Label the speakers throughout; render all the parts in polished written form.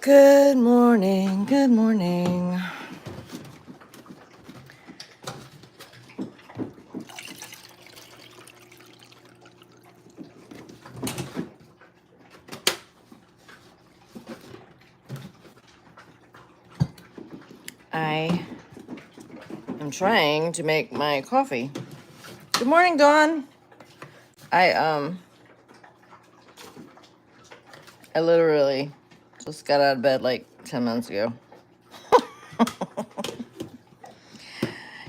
Speaker 1: Good morning. Good morning. I am trying to make my coffee. Good morning, Dawn. I literally just got out of bed like 10 minutes ago.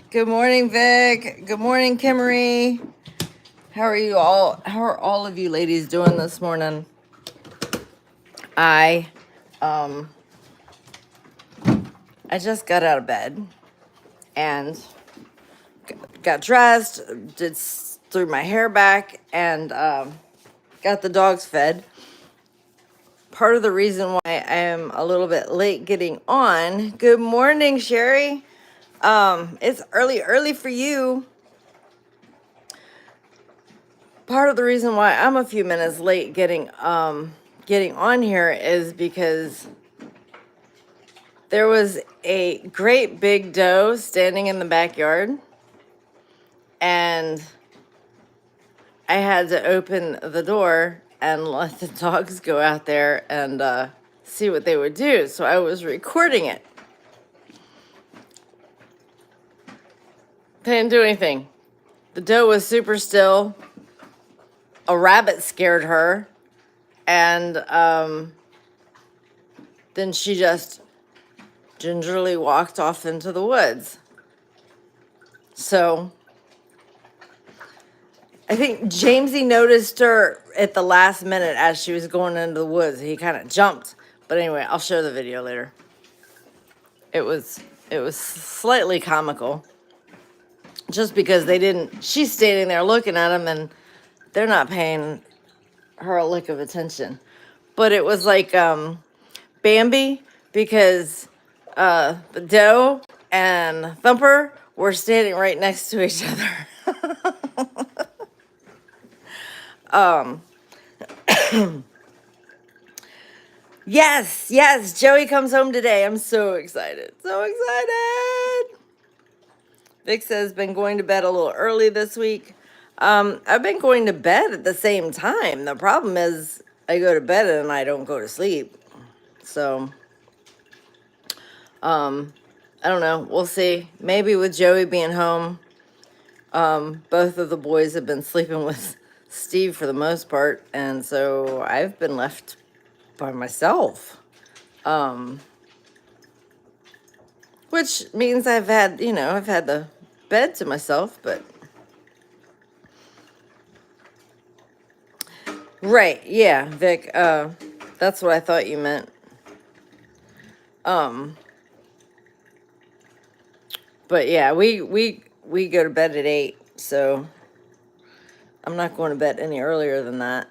Speaker 1: Good morning, Vic. Good morning, Kimmery. How are you all? How are all of you ladies doing this morning? I just got out of bed and got dressed, threw my hair back, and got the dogs fed. Part of the reason why I am a little bit late getting on. Good morning, Sherry. It's early for you. Part of the reason why I'm a few minutes late getting on here is because there was a great big doe standing in the backyard, and I had to open the door and let the dogs go out there and see what they would do. So I was recording it. They didn't do anything. The doe was super still. A rabbit scared her, and then she just gingerly walked off into the woods. So I think Jamesy noticed her at the last minute as she was going into the woods. He kind of jumped. But anyway, I'll show the video later. It was slightly comical. Just because she's standing there looking at him and they're not paying her a lick of attention. But it was like Bambi, because the doe and Thumper were standing right next to each other. Yes, Joey comes home today. I'm so excited. So excited. Vic says been going to bed a little early this week. I've been going to bed at the same time. The problem is I go to bed and I don't go to sleep. So I don't know. We'll see. Maybe with Joey being home, both of the boys have been sleeping with Steve for the most part, and so I've been left by myself. Which means I've had the bed to myself, but right, yeah, Vic, that's what I thought you meant. But yeah, we go to bed at 8, so I'm not going to bed any earlier than that.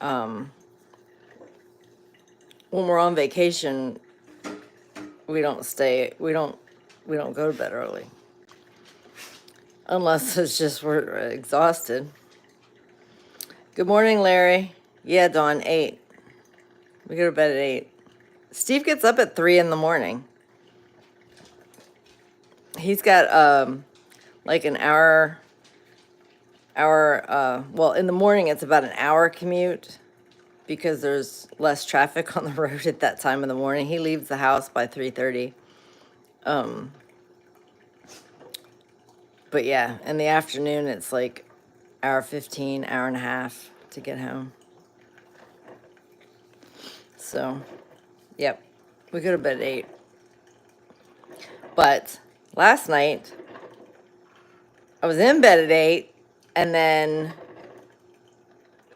Speaker 1: When we're on vacation, we don't go to bed early. Unless it's just we're exhausted. Good morning, Larry. Yeah, Dawn, 8. We go to bed at 8. Steve gets up at 3 in the morning. He's got like an hour, well, in the morning it's about an hour commute because there's less traffic on the road at that time in the morning. He leaves the house by 3:30. But yeah, in the afternoon it's like hour 15, hour and a half to get home. So, yep, we go to bed at 8. But last night I was in bed at 8, and then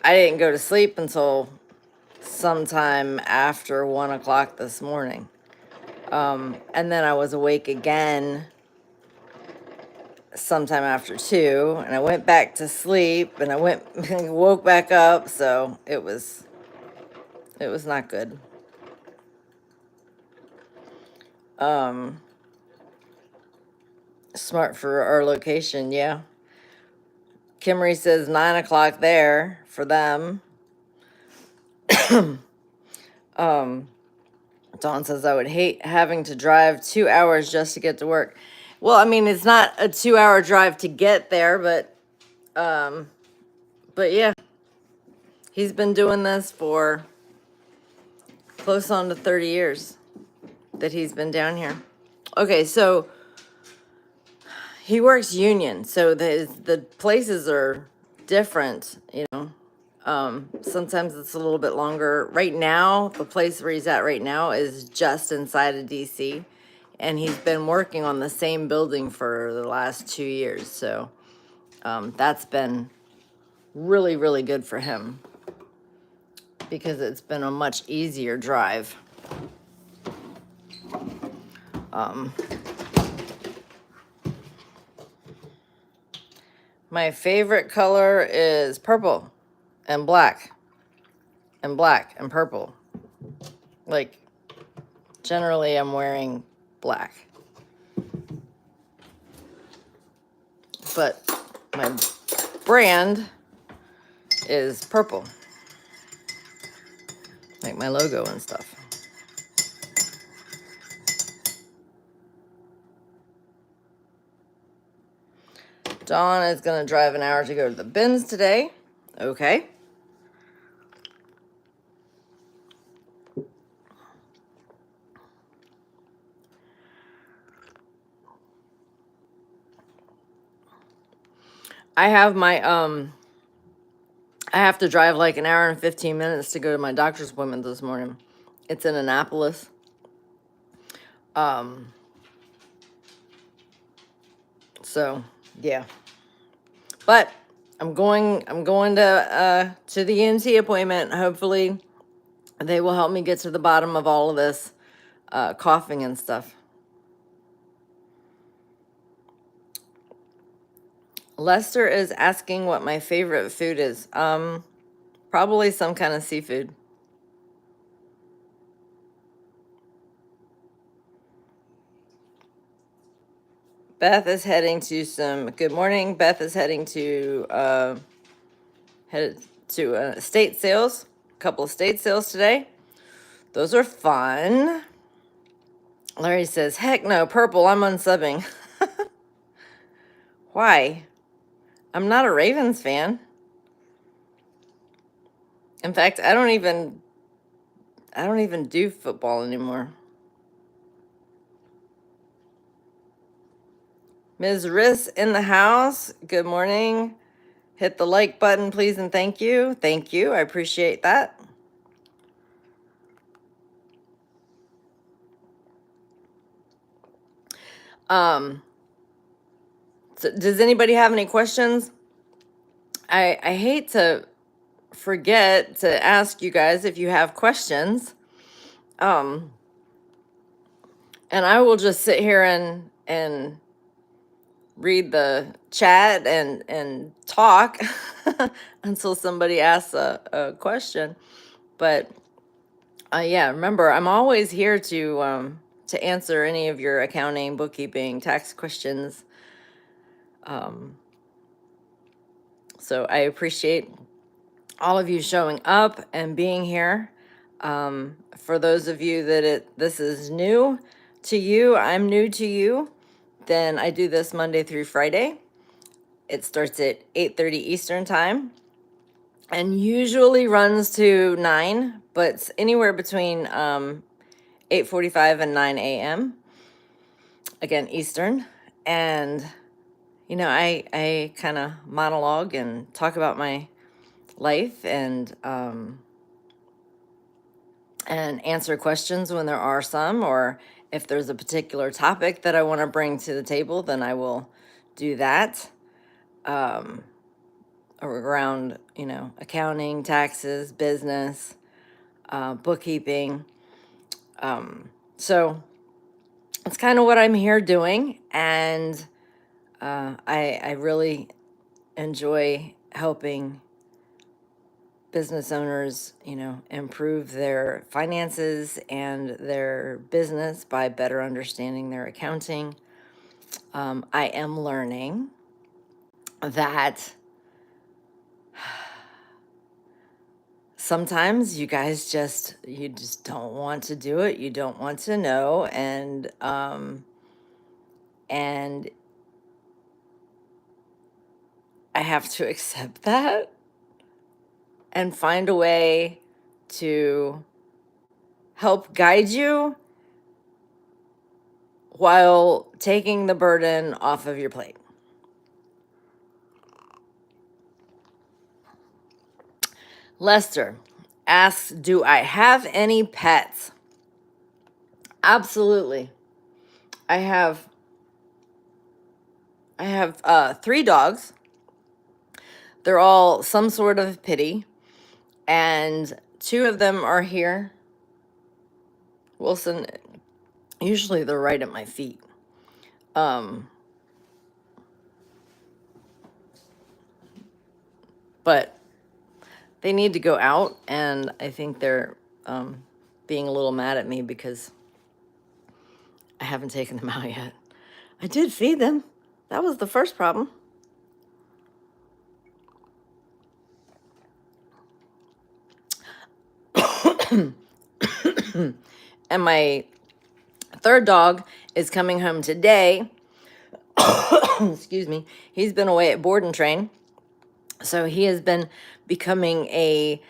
Speaker 1: I didn't go to sleep until sometime after 1 o'clock this morning. And then I was awake again sometime after 2, and I went back to sleep, and I woke back up, so it was not good. Smart for our location, yeah. Kimmery says 9 o'clock there for them. Dawn says, I would hate having to drive 2 hours just to get to work. Well, I mean, it's not a 2 hour drive to get there, but yeah, he's been doing this for close on to 30 years that he's been down here. Okay, so he works union, so the places are different, you know. Sometimes it's a little bit longer. Right now, the place where he's at right now is just inside of DC, and he's been working on the same building for the last 2 years. So that's been really, really good for him because it's been a much easier drive. My favorite color is purple and black and purple. Like, generally I'm wearing black. But my brand is purple. Like my logo and stuff. Dawn is going to drive an hour to go to the bins today. Okay. I have my, I have to drive like an hour and 15 minutes to go to my doctor's appointment this morning. It's in Annapolis. So, yeah. But I'm going to the ENT appointment. Hopefully they will help me get to the bottom of all of this coughing and stuff. Lester is asking what my favorite food is. Probably some kind of seafood. Beth is heading to good morning. Beth is heading to estate sales. A couple of estate sales today. Those are fun. Larry says, heck no, purple, I'm unsubbing. Why? I'm not a Ravens fan. In fact, I don't even do football anymore. Ms. Riss in the house. Good morning. Hit the like button, please, and thank you. Thank you. I appreciate that. So does anybody have any questions? I hate to forget to ask you guys if you have questions. And I will just sit here and read the chat and talk until somebody asks a question. But yeah, remember, I'm always here to answer any of your accounting, bookkeeping, tax questions. So I appreciate all of you showing up and being here. For those of you that this is new to you, I'm new to you, then I do this Monday through Friday. It starts at 8:30 Eastern time and usually runs to 9, but it's anywhere between 8:45 and 9 a.m. Again, Eastern. And, you know, I kind of monologue and talk about my life and answer questions when there are some, or if there's a particular topic that I want to bring to the table, then I will do that. Around, you know, accounting, taxes, business, bookkeeping. So it's kind of what I'm here doing, and I really enjoy helping business owners, you know, improve their finances and their business by better understanding their accounting. I am learning that sometimes you guys you just don't want to do it. You don't want to know. And I have to accept that and find a way to help guide you while taking the burden off of your plate. Lester asks, do I have any pets? Absolutely. I have 3 dogs. They're all some sort of pity, and 2 of them are here. Wilson, usually they're right at my feet. But they need to go out, and I think they're being a little mad at me because I haven't taken them out yet. I did feed them. That was the first problem. And my 3rd dog is coming home today. Excuse me. He's been away at board and train. So he has been becoming a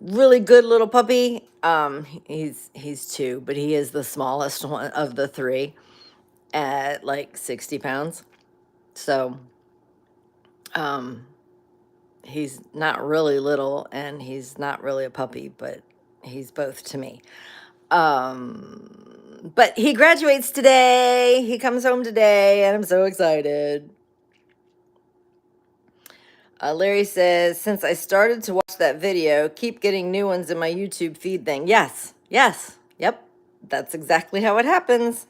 Speaker 1: really good little puppy. He's 2, but he is the smallest one of the 3 at like 60 pounds. So he's not really little and he's not really a puppy, but he's both to me. But he graduates today. He comes home today, and I'm so excited. Larry says, since I started to watch that video, keep getting new ones in my YouTube feed thing. Yes, yep. That's exactly how it happens.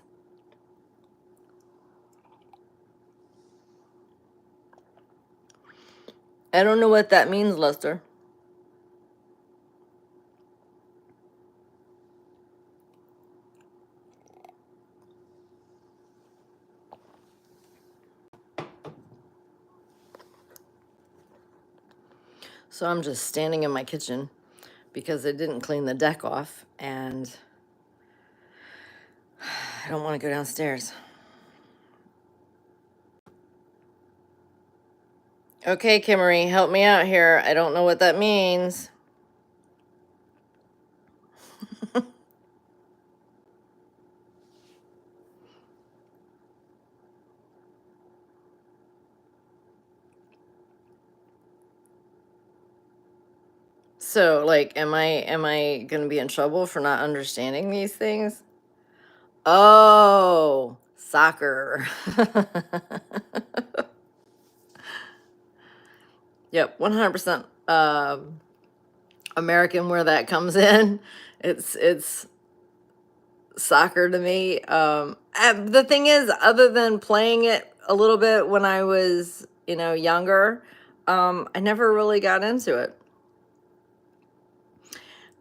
Speaker 1: I don't know what that means, Lester. So I'm just standing in my kitchen because I didn't clean the deck off, and I don't want to go downstairs. Okay, Kimmery, help me out here. I don't know what that means. So, like, am I going to be in trouble for not understanding these things? Oh, soccer. Yep, 100% American where that comes in. It's soccer to me. The thing is, other than playing it a little bit when I was, younger, I never really got into it.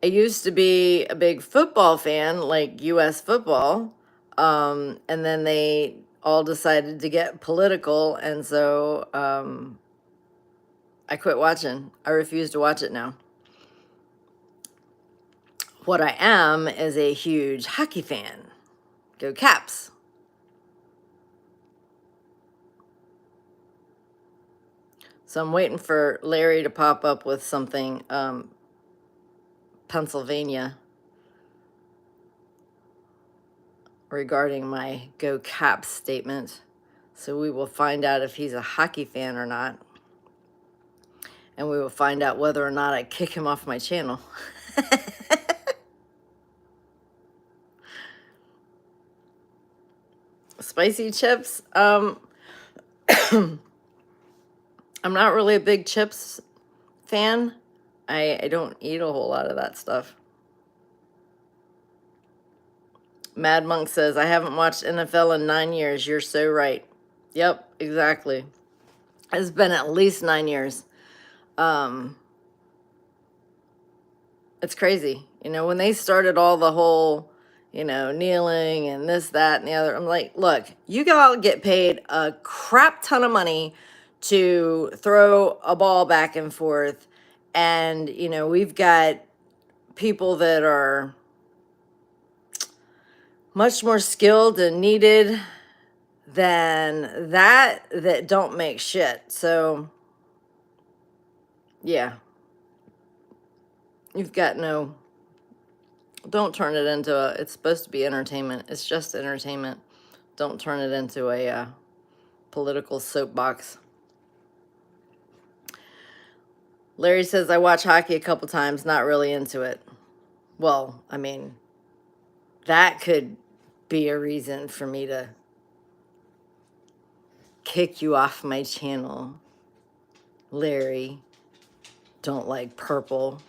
Speaker 1: I used to be a big football fan, like US football, and then they all decided to get political, and so I quit watching. I refuse to watch it now. What I am is a huge hockey fan. Go Caps. So I'm waiting for Larry to pop up with something Pennsylvania regarding my Go Caps statement. So we will find out if he's a hockey fan or not. And we will find out whether or not I kick him off my channel. Spicy chips. I'm not really a big chips fan. I don't eat a whole lot of that stuff. Mad Monk says, I haven't watched NFL in 9 years. You're so right. Yep, exactly. It's been at least 9 years. It's crazy. When they started all the whole, kneeling and this, that, and the other, I'm like, look, you gotta get paid a crap ton of money to throw a ball back and forth And, we've got people that are much more skilled and needed than that don't make shit. So, yeah, you've got don't turn it into it's supposed to be entertainment. It's just entertainment. Don't turn it into a political soapbox. Larry says, I watch hockey a couple times, not really into it. Well, I mean, that could be a reason for me to kick you off my channel. Larry, don't like purple.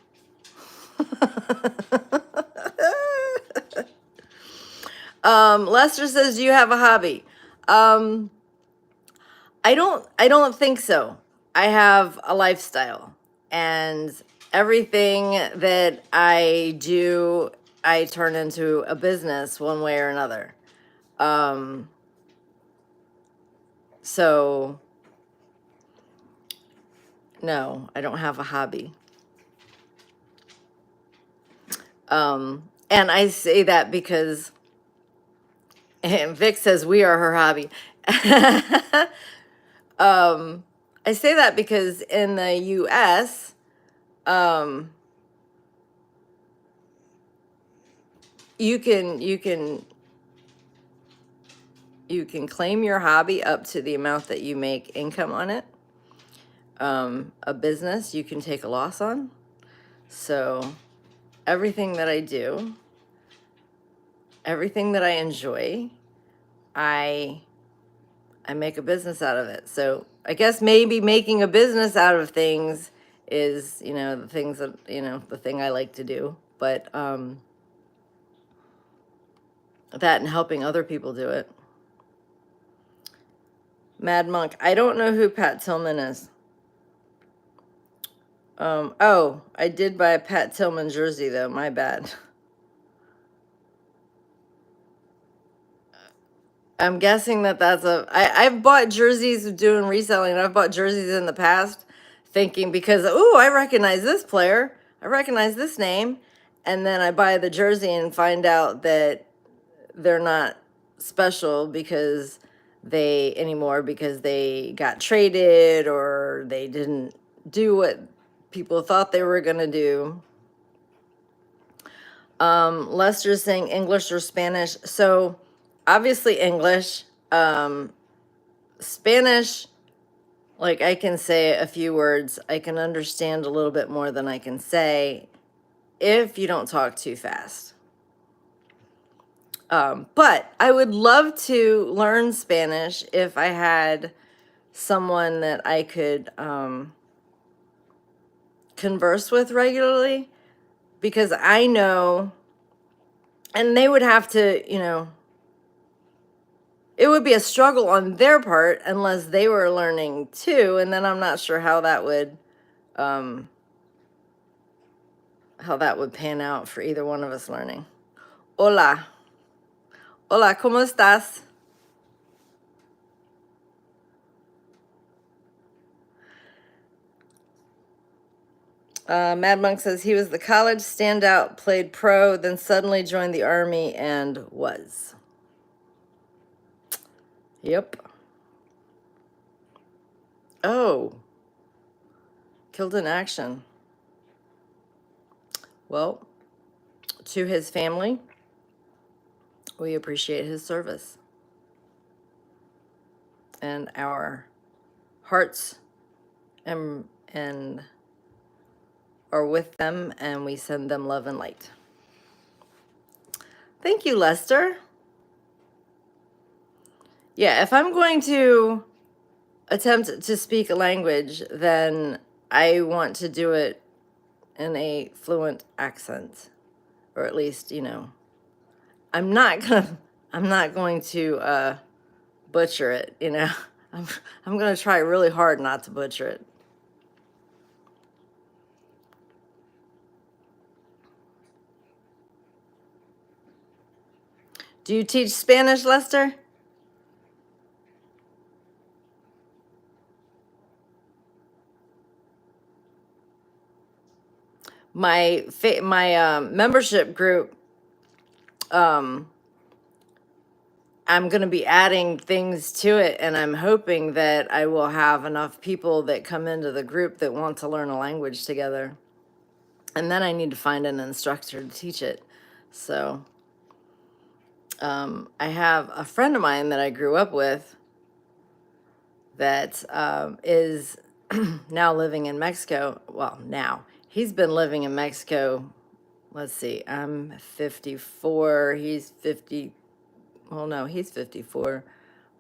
Speaker 1: Lester says, do you have a hobby? I don't think so. I have a lifestyle, and everything that I do, I turn into a business one way or another. So no, I don't have a hobby. And I say that because, and Vic says we are her hobby. I say that because in the US, you can claim your hobby up to the amount that you make income on it. A business you can take a loss on. So everything that I do, everything that I enjoy, I make a business out of it. So I guess maybe making a business out of things is, the things that, the thing I like to do. But that and helping other people do it. Mad Monk, I don't know who Pat Tillman is. Oh, I did buy a Pat Tillman jersey though, my bad. I'm guessing that's I've bought jerseys doing reselling, and I've bought jerseys in the past thinking because, I recognize this player, I recognize this name, and then I buy the jersey and find out that they're not special because they got traded or they didn't do what people thought they were going to do. Lester's saying English or Spanish. So obviously English. Spanish, like I can say a few words. I can understand a little bit more than I can say if you don't talk too fast. But I would love to learn Spanish if I had someone that I could converse with regularly, because I know, and they would have to, it would be a struggle on their part unless they were learning too, and then I'm not sure how that would pan out for either one of us learning. Hola. Hola, ¿cómo estás? Mad Monk says he was the college standout, played pro, then suddenly joined the army and was. Yep. Oh. Killed in action. Well, to his family, we appreciate his service. And our hearts and are with them, and we send them love and light. Thank you, Lester. Yeah, if I'm going to attempt to speak a language, then I want to do it in a fluent accent, or at least, I'm not going to butcher it, I'm going to try really hard not to butcher it. Do you teach Spanish, Lester? my membership group, I'm going to be adding things to it, and I'm hoping that I will have enough people that come into the group that want to learn a language together. And then I need to find an instructor to teach it. So I have a friend of mine that I grew up with that is now living in Mexico. Well, now he's been living in Mexico. Let's see, I'm 54. He's 50. Well, no, he's 54.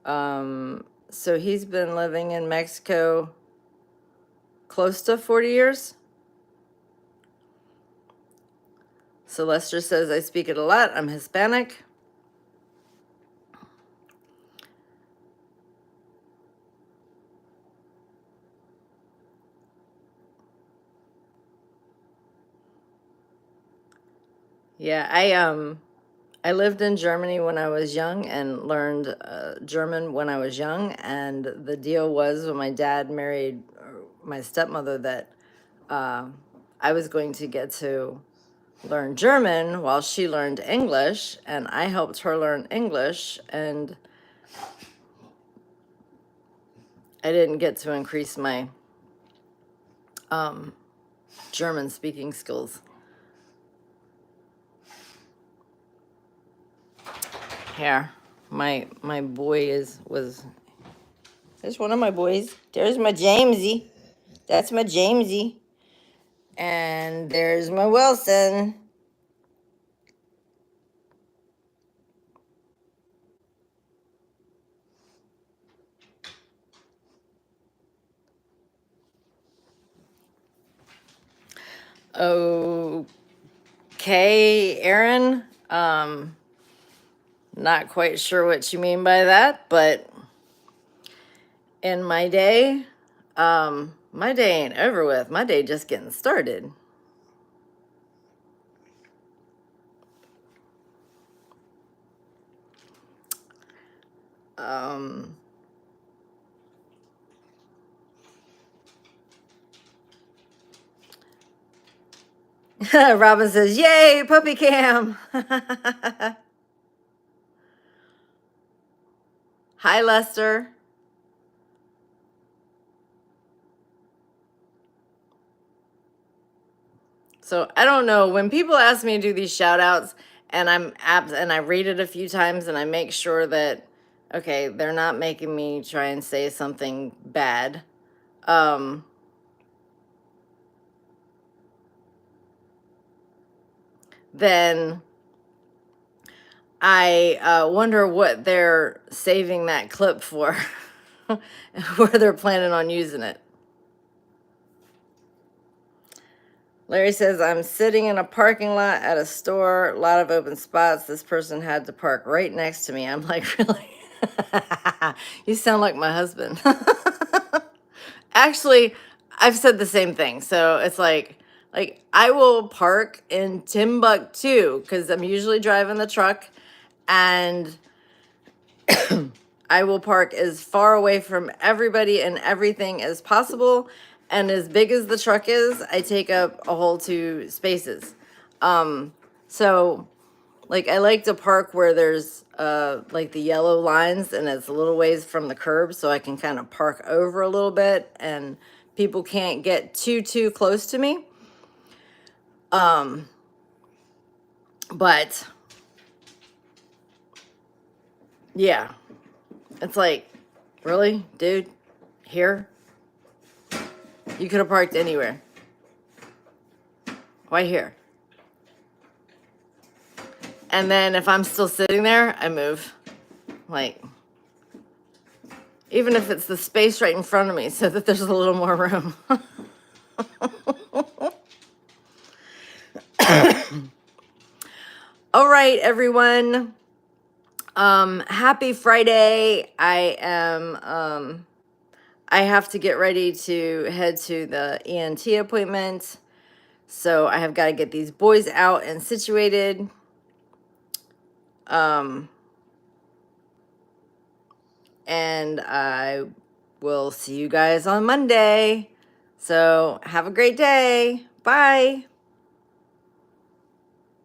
Speaker 1: So he's been living in Mexico close to 40 years. So Lester says, I speak it a lot. I'm Hispanic. Yeah, I lived in Germany when I was young and learned German when I was young. And the deal was when my dad married my stepmother that I was going to get to learn German while she learned English. And I helped her learn English. And I didn't get to increase my German speaking skills. Here, my boy was. There's one of my boys. There's my Jamesy. That's my Jamesy. And there's my Wilson. Okay, Aaron. Not quite sure what you mean by that, but in my day ain't over with. My day just getting started. Robin says, yay, puppy cam. Hi, Lester. So I don't know, when people ask me to do these shout outs and I read it a few times and I make sure that, okay, they're not making me try and say something bad. Then I wonder what they're saving that clip for, where they're planning on using it. Larry says, I'm sitting in a parking lot at a store, a lot of open spots. This person had to park right next to me. I'm like, really? You sound like my husband. Actually, I've said the same thing. So it's like I will park in Timbuktu because I'm usually driving the truck, and I will park as far away from everybody and everything as possible. And as big as the truck is, I take up a whole 2 spaces. So like I like to park where there's like the yellow lines and it's a little ways from the curb, so I can kind of park over a little bit and people can't get too close to me. But yeah, it's like, really, dude, here? You could have parked anywhere. Why here? And then if I'm still sitting there, I move. Like, even if it's the space right in front of me so that there's a little more room. All right, everyone. Happy Friday. I have to get ready to head to the ENT appointment. So I have got to get these boys out and situated. And I will see you guys on Monday. So have a great day. Bye.